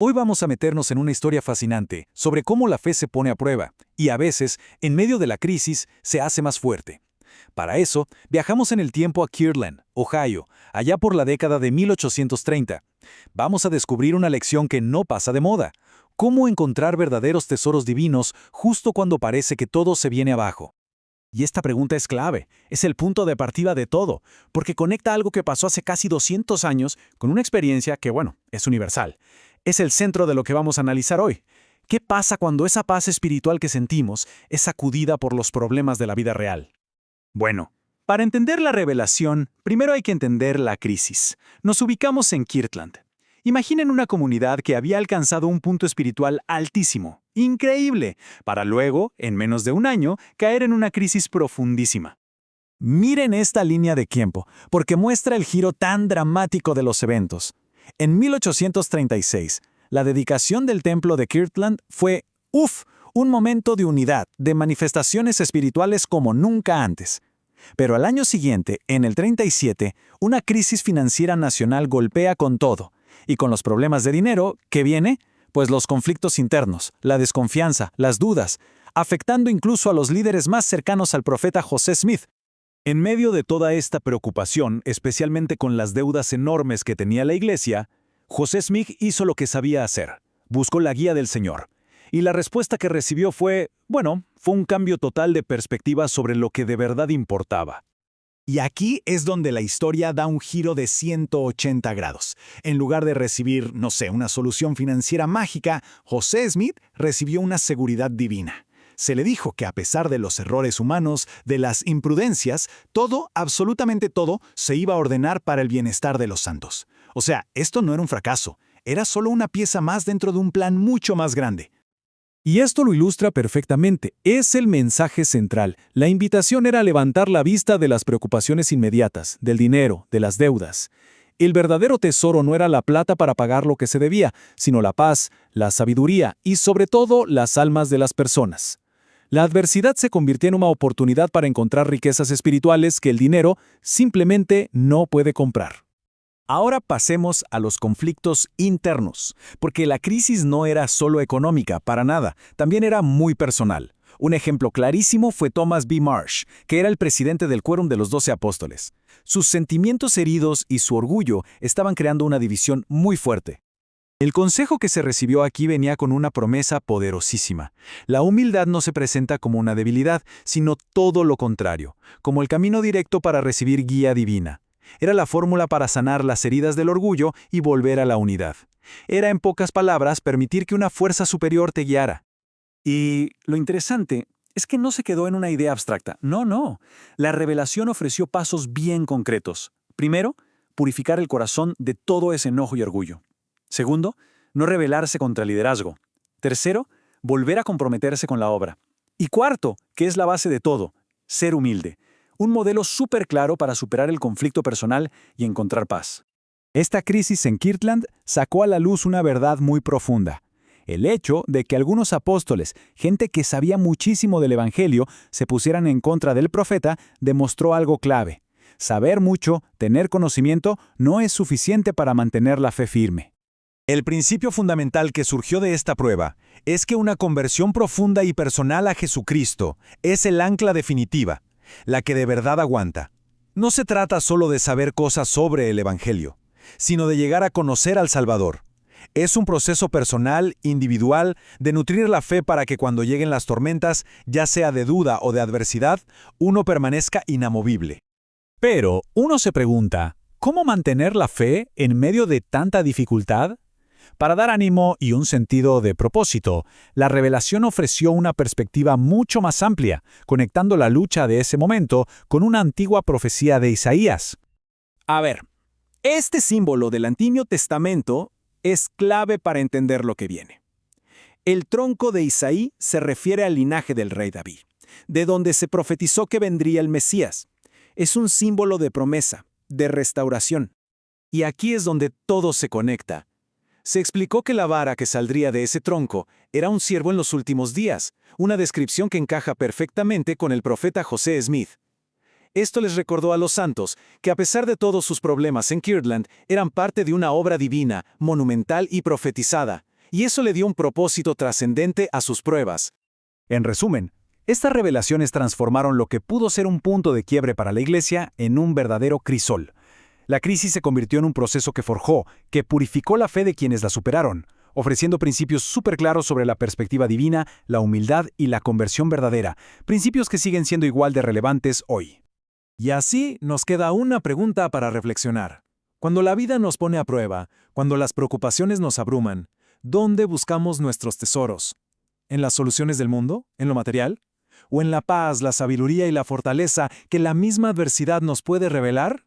Hoy vamos a meternos en una historia fascinante sobre cómo la fe se pone a prueba y a veces, en medio de la crisis, se hace más fuerte. Para eso, viajamos en el tiempo a Kirtland, Ohio, allá por la década de 1830. Vamos a descubrir una lección que no pasa de moda: cómo encontrar verdaderos tesoros divinos justo cuando parece que todo se viene abajo. Y esta pregunta es clave, es el punto de partida de todo, porque conecta algo que pasó hace casi 200 años con una experiencia que, es universal. Es el centro de lo que vamos a analizar hoy. ¿Qué pasa cuando esa paz espiritual que sentimos es sacudida por los problemas de la vida real? Bueno, para entender la revelación, primero hay que entender la crisis. Nos ubicamos en Kirtland. Imaginen una comunidad que había alcanzado un punto espiritual altísimo, increíble, para luego, en menos de un año, caer en una crisis profundísima. Miren esta línea de tiempo, porque muestra el giro tan dramático de los eventos. En 1836, la dedicación del templo de Kirtland fue, un momento de unidad, de manifestaciones espirituales como nunca antes. Pero al año siguiente, en el 37, una crisis financiera nacional golpea con todo. Y con los problemas de dinero, ¿qué viene? Pues los conflictos internos, la desconfianza, las dudas, afectando incluso a los líderes más cercanos al profeta José Smith. En medio de toda esta preocupación, especialmente con las deudas enormes que tenía la iglesia, José Smith hizo lo que sabía hacer: buscó la guía del Señor. Y la respuesta que recibió fue un cambio total de perspectiva sobre lo que de verdad importaba. Y aquí es donde la historia da un giro de 180 grados. En lugar de recibir, una solución financiera mágica, José Smith recibió una seguridad divina. Se le dijo que a pesar de los errores humanos, de las imprudencias, todo, absolutamente todo, se iba a ordenar para el bienestar de los santos. O sea, esto no era un fracaso, era solo una pieza más dentro de un plan mucho más grande. Y esto lo ilustra perfectamente. Es el mensaje central. La invitación era levantar la vista de las preocupaciones inmediatas, del dinero, de las deudas. El verdadero tesoro no era la plata para pagar lo que se debía, sino la paz, la sabiduría y, sobre todo, las almas de las personas. La adversidad se convirtió en una oportunidad para encontrar riquezas espirituales que el dinero simplemente no puede comprar. Ahora pasemos a los conflictos internos, porque la crisis no era solo económica, para nada, también era muy personal. Un ejemplo clarísimo fue Thomas B. Marsh, que era el presidente del Quórum de los 12 Apóstoles. Sus sentimientos heridos y su orgullo estaban creando una división muy fuerte. El consejo que se recibió aquí venía con una promesa poderosísima. La humildad no se presenta como una debilidad, sino todo lo contrario, como el camino directo para recibir guía divina. Era la fórmula para sanar las heridas del orgullo y volver a la unidad. Era, en pocas palabras, permitir que una fuerza superior te guiara. Y lo interesante es que no se quedó en una idea abstracta. No. La revelación ofreció pasos bien concretos. Primero, purificar el corazón de todo ese enojo y orgullo. Segundo, no rebelarse contra el liderazgo. Tercero, volver a comprometerse con la obra. Y cuarto, que es la base de todo, ser humilde. Un modelo súper claro para superar el conflicto personal y encontrar paz. Esta crisis en Kirtland sacó a la luz una verdad muy profunda: el hecho de que algunos apóstoles, gente que sabía muchísimo del Evangelio, se pusieran en contra del profeta, demostró algo clave. Saber mucho, tener conocimiento, no es suficiente para mantener la fe firme. El principio fundamental que surgió de esta prueba es que una conversión profunda y personal a Jesucristo es el ancla definitiva, la que de verdad aguanta. No se trata solo de saber cosas sobre el Evangelio, sino de llegar a conocer al Salvador. Es un proceso personal, individual, de nutrir la fe para que cuando lleguen las tormentas, ya sea de duda o de adversidad, uno permanezca inamovible. Pero uno se pregunta, ¿cómo mantener la fe en medio de tanta dificultad? Para dar ánimo y un sentido de propósito, la revelación ofreció una perspectiva mucho más amplia, conectando la lucha de ese momento con una antigua profecía de Isaías. A ver, este símbolo del Antiguo Testamento es clave para entender lo que viene. El tronco de Isaí se refiere al linaje del rey David, de donde se profetizó que vendría el Mesías. Es un símbolo de promesa, de restauración. Y aquí es donde todo se conecta. Se explicó que la vara que saldría de ese tronco era un siervo en los últimos días, una descripción que encaja perfectamente con el profeta José Smith. Esto les recordó a los santos que, a pesar de todos sus problemas en Kirtland, eran parte de una obra divina, monumental y profetizada, y eso le dio un propósito trascendente a sus pruebas. En resumen, estas revelaciones transformaron lo que pudo ser un punto de quiebre para la Iglesia en un verdadero crisol. La crisis se convirtió en un proceso que forjó, que purificó la fe de quienes la superaron, ofreciendo principios súper claros sobre la perspectiva divina, la humildad y la conversión verdadera, principios que siguen siendo igual de relevantes hoy. Y así nos queda una pregunta para reflexionar. Cuando la vida nos pone a prueba, cuando las preocupaciones nos abruman, ¿dónde buscamos nuestros tesoros? ¿En las soluciones del mundo? ¿En lo material? ¿O en la paz, la sabiduría y la fortaleza que la misma adversidad nos puede revelar?